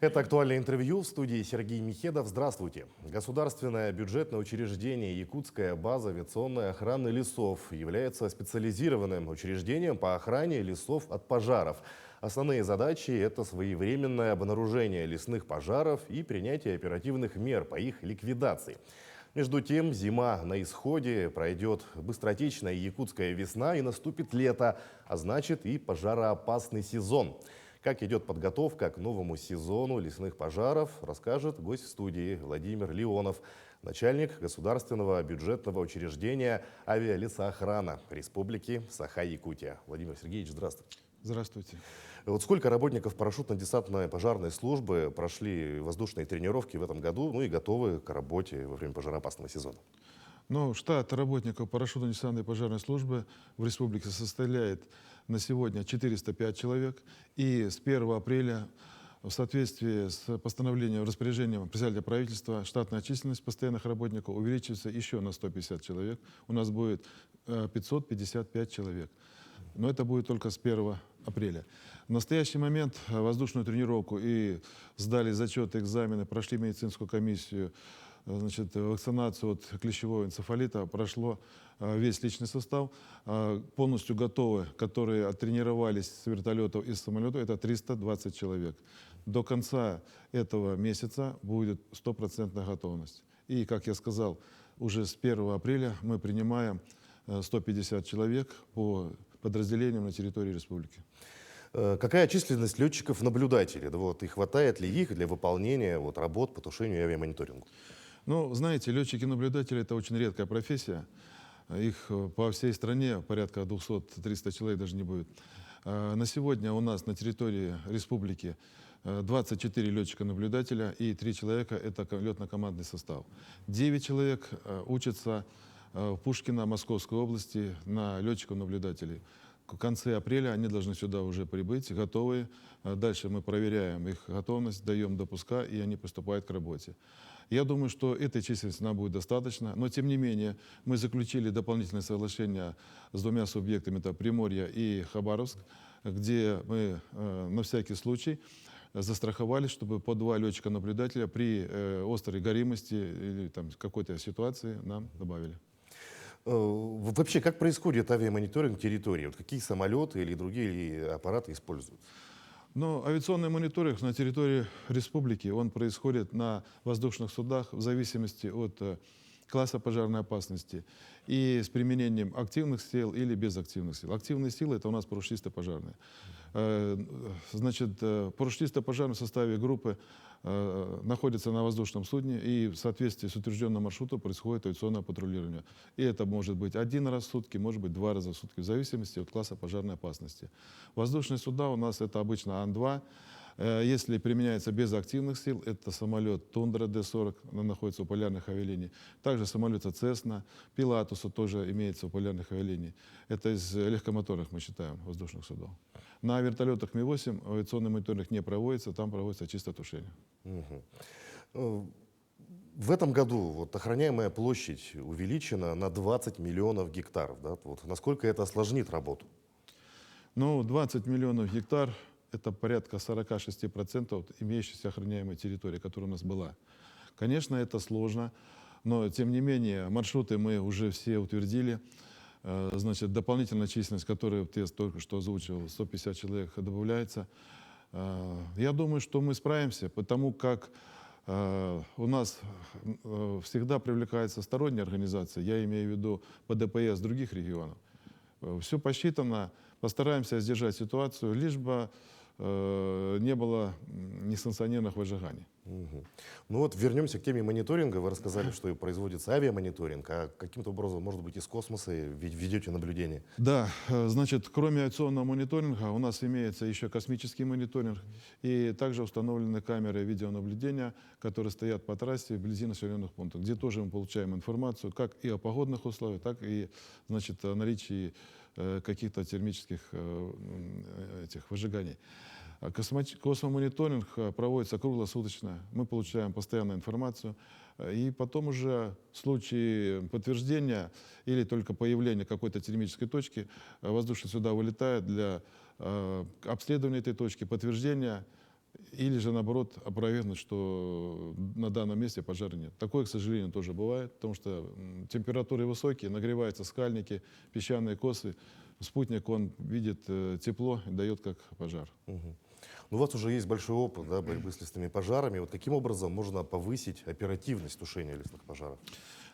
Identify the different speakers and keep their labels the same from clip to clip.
Speaker 1: Это актуальное интервью в студии Сергей Михедов. Здравствуйте. Государственное бюджетное учреждение «Якутская база авиационной охраны лесов» является специализированным учреждением по охране лесов от пожаров. Основные задачи – это своевременное обнаружение лесных пожаров и принятие оперативных мер по их ликвидации. Между тем, зима на исходе, пройдет быстротечная якутская весна и наступит лето, а значит и пожароопасный сезон. Как идет подготовка к новому сезону лесных пожаров, расскажет гость в студии Владимир Леонов, начальник государственного бюджетного учреждения «Авиалесоохрана» Республики Саха-Якутия. Владимир Сергеевич, здравствуйте.
Speaker 2: Здравствуйте.
Speaker 1: Вот сколько работников парашютно-десантной пожарной службы прошли воздушные тренировки в этом году, ну и готовы к работе во время пожароопасного сезона?
Speaker 2: Ну, штат работников парашютно-десантной пожарной службы в республике составляет на сегодня 405 человек. И с 1 апреля в соответствии с постановлением, распоряжением председателя правительства, штатная численность постоянных работников увеличится еще на 150 человек. У нас будет 555 человек. Но это будет только с 1 апреля. В настоящий момент воздушную тренировку и сдали зачеты, экзамены, прошли медицинскую комиссию, значит, вакцинацию от клещевого энцефалита прошло весь личный состав. Полностью готовы, которые оттренировались с вертолетов и с самолетов, это 320 человек. До конца этого месяца будет стопроцентная готовность. И, как я сказал, уже с 1 апреля мы принимаем 150 человек по подразделениям на территории республики.
Speaker 1: Какая численность летчиков-наблюдателей? Да вот, и хватает ли их для выполнения работ по тушению и авиамониторингу?
Speaker 2: Ну, знаете, летчики-наблюдатели — это очень редкая профессия. Их по всей стране порядка 200-300 человек даже не будет. На сегодня у нас на территории республики 24 летчика-наблюдателя и 3 человека — это летно-командный состав. 9 человек учатся в Пушкино, Московской области на летчиков-наблюдателей. В конце апреля они должны сюда уже прибыть, готовые. Дальше мы проверяем их готовность, даем допуска, и они приступают к работе. Я думаю, что этой численности нам будет достаточно, но тем не менее мы заключили дополнительное соглашение с двумя субъектами, это Приморье и Хабаровск, где мы на всякий случай застраховались, чтобы по 2 летчика-наблюдателя при острой горимости или какой-то ситуации нам добавили.
Speaker 1: Вообще, как происходит авиамониторинг территории? Вот какие самолеты или другие аппараты используют?
Speaker 2: Но авиационный мониторинг на территории республики, он происходит на воздушных судах в зависимости от класса пожарной опасности и с применением активных сил или безактивных сил. Активные силы — это у нас парашютисты-пожарные. Значит, парашютисты-пожарные в составе группы находятся на воздушном судне, и в соответствии с утвержденным маршрутом происходит авиационное патрулирование. И это может быть 1 раз в сутки, может быть 2 раза в сутки, в зависимости от класса пожарной опасности. Воздушные суда у нас это обычно Ан-2. Если применяется без активных сил, это самолет Тундра Д-40, она находится у полярных авиалиний. Также самолеты Цесна, Пилатуса тоже имеется у полярных авиалиний. Это из легкомоторных, мы считаем, воздушных судов. На вертолетах Ми-8 авиационный мониторинг не проводится, там проводится чисто тушение.
Speaker 1: В этом году охраняемая площадь увеличена на 20 миллионов гектаров. Да? Насколько это осложнит работу?
Speaker 2: Ну, 20 миллионов гектар — это порядка 46% имеющейся охраняемой территории, которая у нас была. Конечно, это сложно, но тем не менее маршруты мы уже все утвердили. Значит, дополнительная численность, которую я только что озвучивал, 150 человек, добавляется. Я думаю, что мы справимся, потому как у нас всегда привлекается сторонняя организация, я имею в виду ПДПС других регионов. Все посчитано, постараемся сдержать ситуацию, лишь бы не было несанкционированных выжиганий.
Speaker 1: Ну вернемся к теме мониторинга. Вы рассказали, что производится авиамониторинг, а каким-то образом, может быть, из космоса ведете наблюдение?
Speaker 2: Да, значит, кроме авиационного мониторинга у нас имеется еще космический мониторинг, и также установлены камеры видеонаблюдения, которые стоят по трассе вблизи населенных пунктов, где тоже мы получаем информацию как и о погодных условиях, так и, значит, о наличии каких-то термических выжиганий. Космомониторинг проводится круглосуточно, мы получаем постоянную информацию, и потом уже в случае подтверждения или только появления какой-то термической точки воздушные суда вылетают для обследования этой точки, подтверждения или же, наоборот, опровергнуть, что на данном месте пожара нет. Такое, к сожалению, тоже бывает, потому что температуры высокие, нагреваются скальники, песчаные косы. Спутник, он видит тепло и дает как пожар.
Speaker 1: Мгм. Ну, у вас уже есть большой опыт, да, борьбы с лесными пожарами. Вот каким образом можно повысить оперативность тушения лесных пожаров?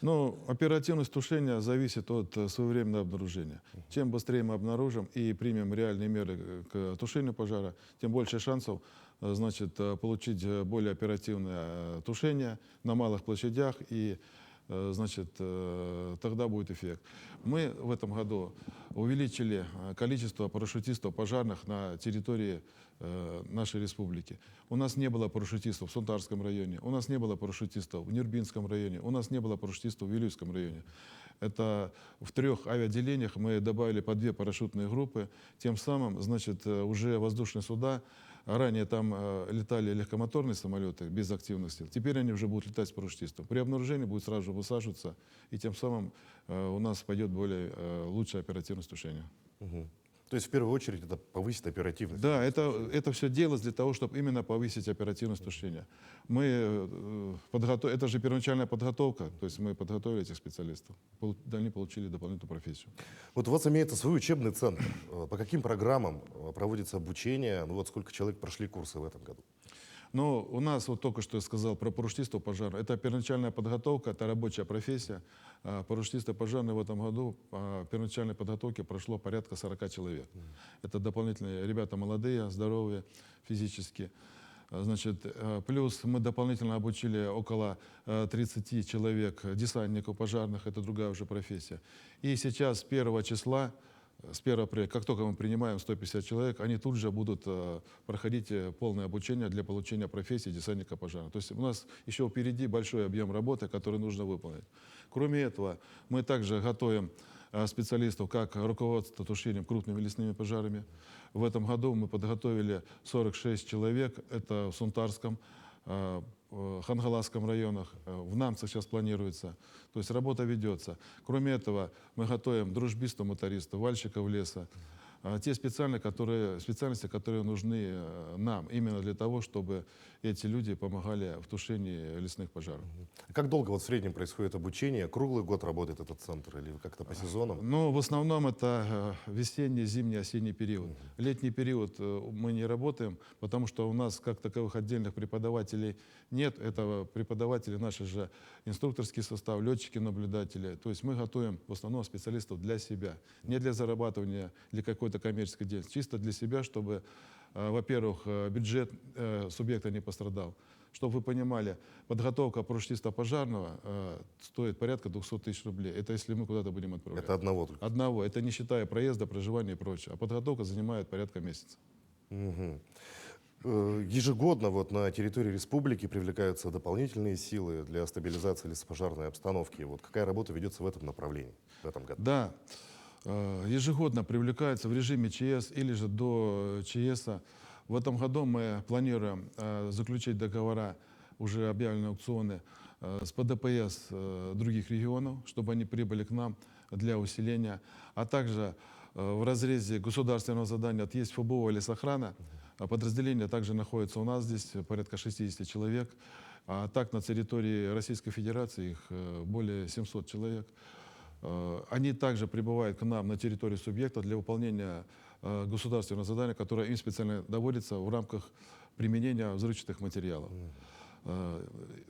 Speaker 2: Но оперативность тушения зависит от своевременного обнаружения. Чем быстрее мы обнаружим и примем реальные меры к тушению пожара, тем больше шансов значит, получить более оперативное тушение на малых площадях, и значит, тогда будет эффект. Мы в этом году увеличили количество парашютистов пожарных на территории нашей республики. У нас не было парашютистов в Сунтарском районе, у нас не было парашютистов в Нюрбинском районе, у нас не было парашютистов в Вилюйском районе. Это в 3 авиаотделениях мы добавили по 2 парашютные группы. Тем самым, значит, уже воздушные суда, ранее там летали легкомоторные самолеты без активных сил, теперь они уже будут летать с парашютистом. При обнаружении будет сразу же высаживаться, и тем самым у нас пойдет более лучшая оперативность тушения.
Speaker 1: Мгм. То есть в первую очередь это повысит оперативность.
Speaker 2: Да, это все делалось для того, чтобы именно повысить оперативность тушения. Это же первоначальная подготовка, то есть мы подготовили этих специалистов, они получили дополнительную профессию.
Speaker 1: Вот у вас имеется свой учебный центр. По каким программам проводится обучение? Ну вот сколько человек прошли курсы в этом году?
Speaker 2: Но у нас, вот только что я сказал про парашютистов пожара, это первоначальная подготовка, это рабочая профессия. Парашютисты пожарные в этом году по первоначальной подготовке прошло порядка 40 человек. Это дополнительные ребята молодые, здоровые физически. Значит, плюс мы дополнительно обучили около 30 человек десантников пожарных, это другая уже профессия. И сейчас с 1 числа, с 1 апреля, как только мы принимаем 150 человек, они тут же будут проходить полное обучение для получения профессии десантника пожарного. То есть у нас еще впереди большой объем работы, который нужно выполнить. Кроме этого, мы также готовим специалистов как руководство тушением крупными лесными пожарами. В этом году мы подготовили 46 человек, это в Сунтарском, Хангаласском районах, в Намцах сейчас планируется. То есть работа ведется. Кроме этого, мы готовим дружбистов, мотористов, вальщиков леса. Те специальности, которые нужны нам, именно для того, чтобы эти люди помогали в тушении лесных пожаров.
Speaker 1: Как долго вот в среднем происходит обучение? Круглый год работает этот центр или как-то по сезонам?
Speaker 2: Ну, в основном это весенний, зимний, осенний период. Летний период мы не работаем, потому что у нас как таковых отдельных преподавателей нет. Это преподаватели наши же, инструкторский состав, летчики-наблюдатели. То есть мы готовим в основном специалистов для себя, не для зарабатывания, для какой-то коммерческой деятельности, чисто для себя, чтобы, во-первых, бюджет субъекта не пострадал. Чтобы вы понимали, подготовка парашютиста пожарного стоит порядка 200 тысяч рублей. Это если мы куда-то будем отправлять.
Speaker 1: Это одного только?
Speaker 2: Одного. Это не считая проезда, проживания и прочее. А подготовка занимает порядка месяца.
Speaker 1: Мгм. Ежегодно вот на территории республики привлекаются дополнительные силы для стабилизации лесопожарной обстановки. Вот какая работа ведется в этом направлении в этом году?
Speaker 2: Да, ежегодно привлекаются в режиме ЧС или же до ЧС. В этом году мы планируем заключить договора, уже объявлены аукционы, с ПДПС других регионов, чтобы они прибыли к нам для усиления. А также в разрезе государственного задания есть ФБО лесохрана. Подразделение также находится у нас здесь, порядка 60 человек. А так на территории Российской Федерации их более 700 человек. Они также прибывают к нам на территорию субъекта для выполнения государственного задания, которое им специально доводится в рамках применения взрывчатых материалов.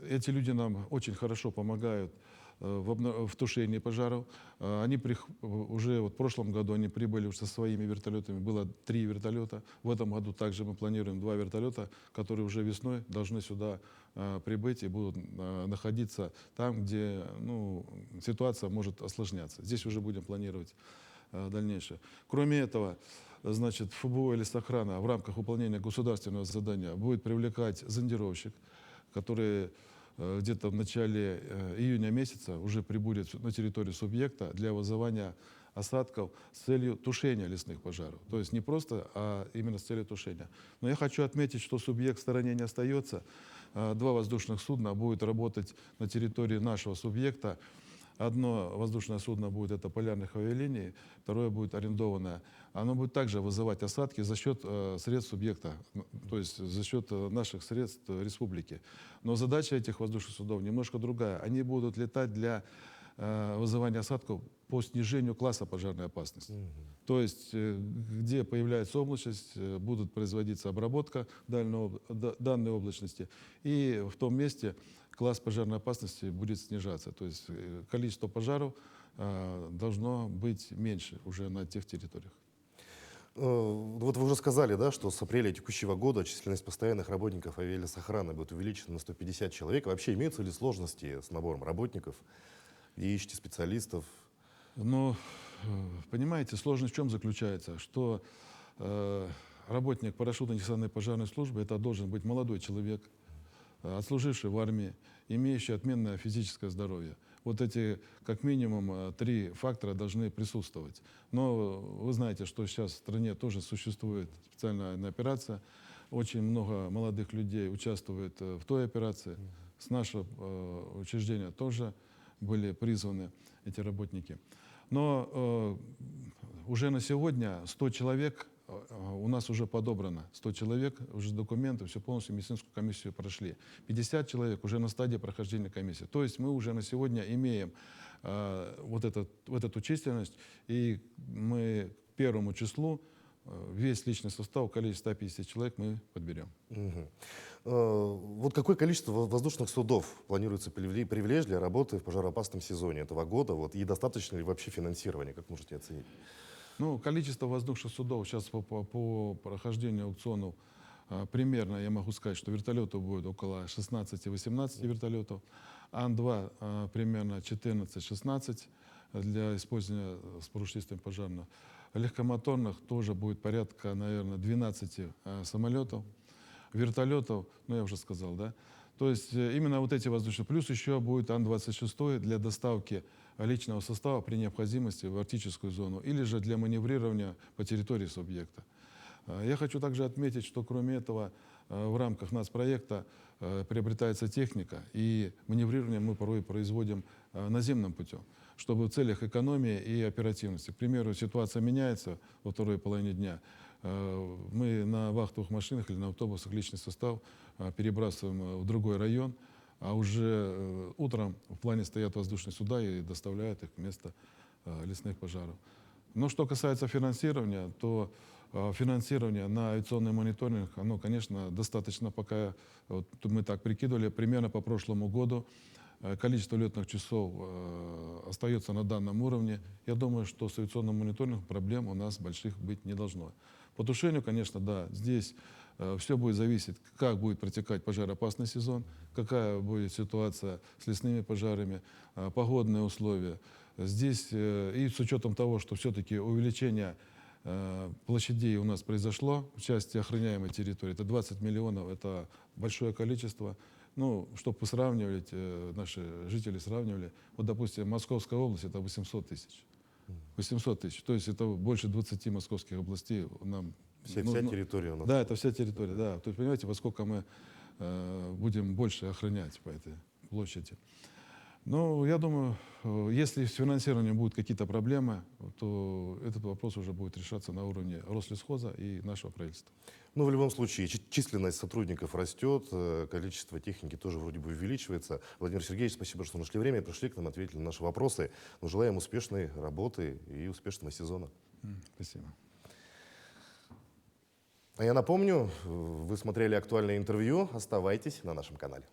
Speaker 2: Эти люди нам очень хорошо помогают в тушении пожаров. Уже в прошлом году они прибыли уже со своими вертолетами, было 3 вертолета. В этом году также мы планируем 2 вертолета, которые уже весной должны сюда прибыть и будут находиться там, где ситуация может осложняться. Здесь уже будем планировать дальнейшее. Кроме этого, значит, ФБО и лесохрана в рамках выполнения государственного задания будет привлекать зондировщик, который где-то в начале июня месяца уже прибудет на территорию субъекта для вызывания осадков с целью тушения лесных пожаров. То есть не просто, а именно с целью тушения. Но я хочу отметить, что субъект в стороне не остается. 2 воздушных судна будут работать на территории нашего субъекта Одно воздушное судно будет это полярных авиалиний, второе будет арендованное. Оно будет также вызывать осадки за счет средств субъекта, то есть за счет наших средств республики. Но задача этих воздушных судов немножко другая. Они будут летать для вызывания осадков по снижению класса пожарной опасности. То есть, где появляется облачность, будут производиться обработка данной облачности, и в том месте класс пожарной опасности будет снижаться. То есть количество пожаров должно быть меньше уже на тех территориях.
Speaker 1: Вот вы уже сказали, да, что с апреля текущего года численность постоянных работников авиалесохраны будет увеличена на 150 человек. Вообще имеются ли сложности с набором работников? И ищете специалистов?
Speaker 2: Но, понимаете, сложность в чем заключается? Что работник парашютно-десантной пожарной службы это должен быть молодой человек, отслуживший в армии, имеющий отменное физическое здоровье. Вот эти, как минимум, 3 фактора должны присутствовать. Но вы знаете, что сейчас в стране тоже существует специальная операция. Очень много молодых людей участвует в той операции. С нашего учреждения тоже были призваны эти работники. Но уже на сегодня 100 человек у нас уже подобрано. 100 человек, уже документы, все полностью медицинскую комиссию прошли. 50 человек уже на стадии прохождения комиссии. То есть мы уже на сегодня имеем вот эту численность, и мы к 1 числу весь личный состав, количество 150 человек мы подберем.
Speaker 1: Вот какое количество воздушных судов планируется привлечь для работы в пожароопасном сезоне этого года? Вот, и достаточно ли вообще финансирования, как можете оценить?
Speaker 2: Ну, количество воздушных судов сейчас по прохождению аукционов примерно, я могу сказать, что вертолетов будет около 16-18 вертолетов, Ан-2 примерно 14-16 для использования с парашютистами пожарных. Легкомоторных тоже будет порядка, наверное, 12 самолетов. Вертолетов, ну я уже сказал, да. То есть именно вот эти воздушные. Плюс еще будет Ан-26 для доставки личного состава при необходимости в арктическую зону или же для маневрирования по территории субъекта. Я хочу также отметить, что кроме этого в рамках нацпроекта приобретается техника, и маневрирование мы порой производим наземным путем, чтобы в целях экономии и оперативности. К примеру, ситуация меняется во второй половине дня. Мы на вахтовых машинах или на автобусах личный состав перебрасываем в другой район, а уже утром в плане стоят воздушные суда и доставляют их в место лесных пожаров. Но что касается финансирования, то финансирование на авиационный мониторинг, оно, конечно, достаточно пока, вот мы так прикидывали, примерно по прошлому году количество летных часов остается на данном уровне. Я думаю, что с авиационным мониторингом проблем у нас больших быть не должно. По тушению, конечно, да, здесь все будет зависеть, как будет протекать пожароопасный сезон, какая будет ситуация с лесными пожарами, погодные условия. Здесь и с учетом того, что все-таки увеличение площадей у нас произошло в части охраняемой территории, это 20 миллионов, это большое количество. Ну, чтобы вы сравнивали, наши жители сравнивали, вот, допустим, Московская область это 800 тысяч. 800 тысяч, то есть это больше 20 московских областей нам.
Speaker 1: Вся территория у нас.
Speaker 2: Да, это вся территория, да. То есть, понимаете, во сколько мы будем больше охранять по этой площади. Но я думаю, если с финансированием будут какие-то проблемы, то этот вопрос уже будет решаться на уровне Рослесхоза и нашего правительства.
Speaker 1: Ну, в любом случае, численность сотрудников растет, количество техники тоже вроде бы увеличивается. Владимир Сергеевич, спасибо, что нашли время, пришли к нам, ответили на наши вопросы. Ну, желаем успешной работы и успешного сезона.
Speaker 2: Спасибо.
Speaker 1: А я напомню, вы смотрели актуальное интервью. Оставайтесь на нашем канале.